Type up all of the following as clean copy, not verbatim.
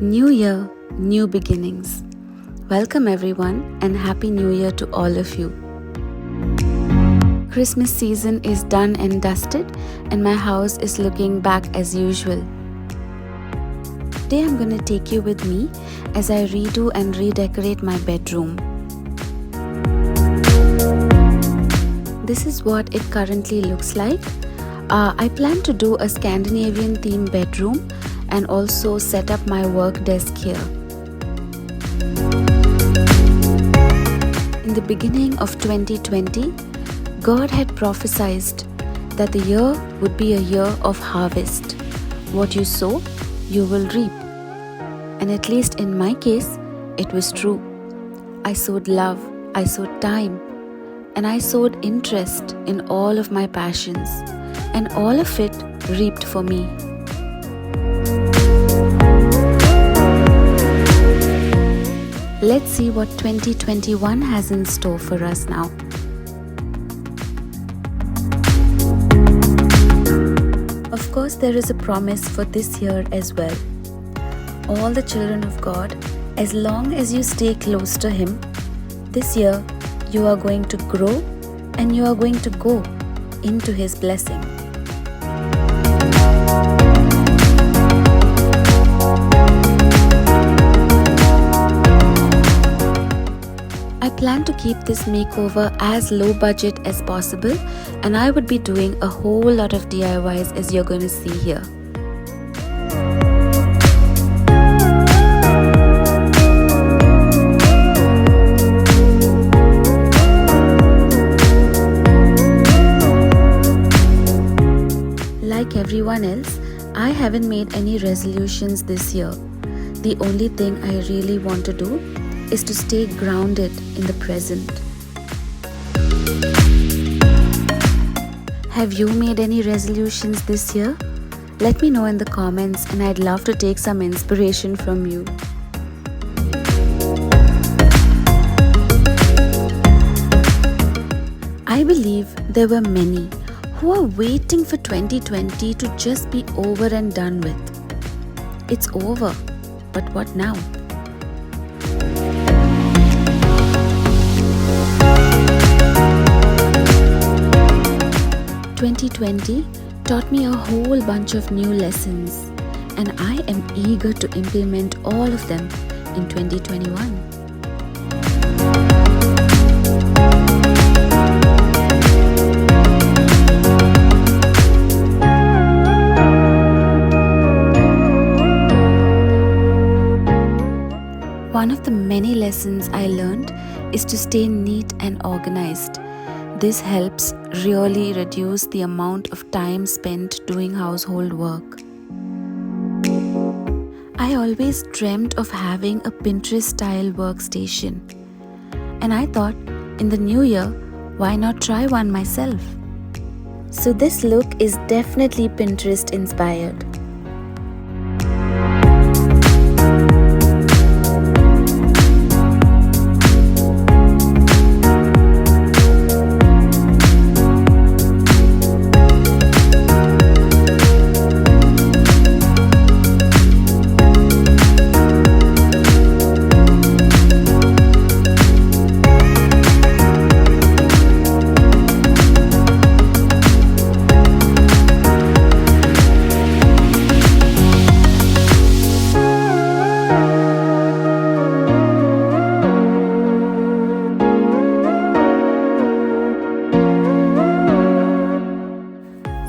New Year, new beginnings. Welcome everyone and Happy New Year to all of you. Christmas season is done and dusted and my house is looking back as usual. Today I'm going to take you with me as I redo and redecorate my bedroom. This is what it currently looks like. I plan to do a Scandinavian theme bedroom and also set up my work desk here. In the beginning of 2020, God had prophesied that the year would be a year of harvest. What you sow, you will reap. And at least in my case, it was true. I sowed love, I sowed time, and I sowed interest in all of my passions, and all of it reaped for me. Let's see what 2021 has in store for us now. Of course, there is a promise for this year as well. All the children of God, as long as you stay close to Him, this year you are going to grow and you are going to go into His blessing. I plan to keep this makeover as low budget as possible, and I would be doing a whole lot of DIYs as you're going to see here. Like everyone else, I haven't made any resolutions this year. The only thing I really want to do is to stay grounded in the present. Have you made any resolutions this year? Let me know in the comments and I'd love to take some inspiration from you. I believe there were many who are waiting for 2020 to just be over and done with. It's over, but what now? 2020 taught me a whole bunch of new lessons, and I am eager to implement all of them in 2021. One of the many lessons I learned is to stay neat and organized. This helps really reduce the amount of time spent doing household work. I always dreamt of having a Pinterest-style workstation, and I thought, in the new year, why not try one myself? So this look is definitely Pinterest-inspired.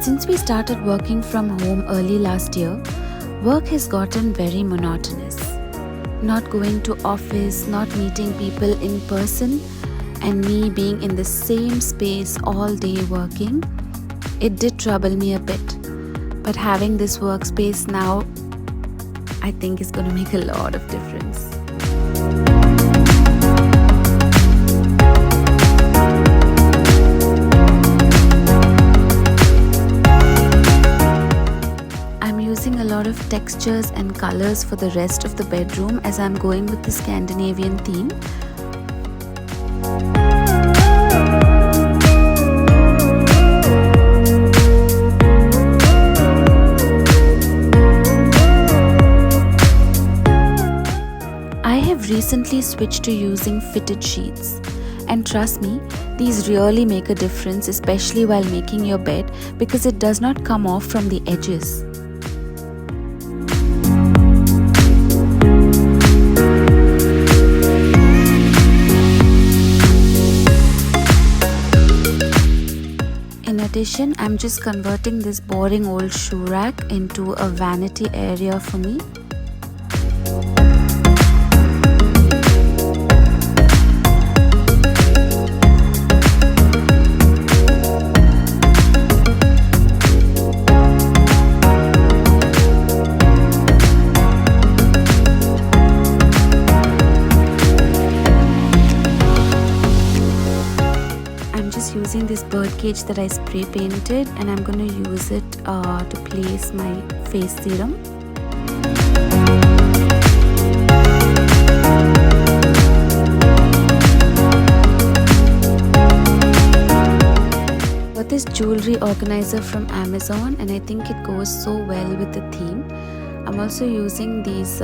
Since we started working from home early last year, work has gotten very monotonous. Not going to office, not meeting people in person, and me being in the same space all day working, it did trouble me a bit. But having this workspace now, I think is going to make a lot of difference. A lot of textures and colors for the rest of the bedroom as I'm going with the Scandinavian theme. recently switched to using fitted sheets. And trust me, these really make a difference, especially while making your bed, because it does not come off from the edges. In addition, I'm just converting this boring old shoe rack into a vanity area for me. Using this bird cage that I spray painted, and I'm going to use it to place my face serum. Got this jewelry organizer from Amazon, and I think it goes so well with the theme. I'm also using these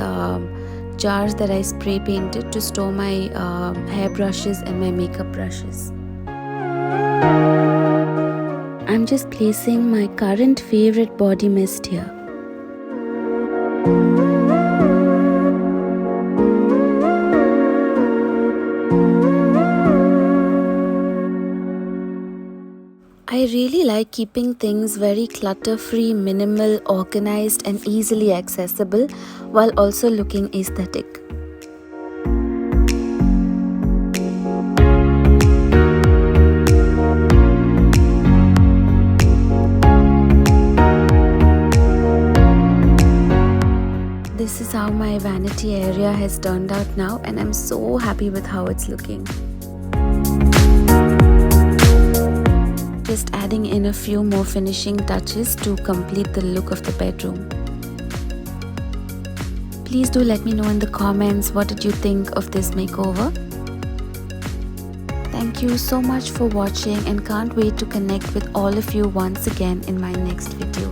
jars that I spray painted to store my hair brushes and my makeup brushes. I'm just placing my current favorite body mist here. I really like keeping things very clutter-free, minimal, organized and easily accessible while also looking aesthetic. This is how my vanity area has turned out now, and I'm so happy with how it's looking. Just adding in a few more finishing touches to complete the look of the bedroom. Please do let me know in the comments what did you think of this makeover. Thank you so much for watching, and can't wait to connect with all of you once again in my next video.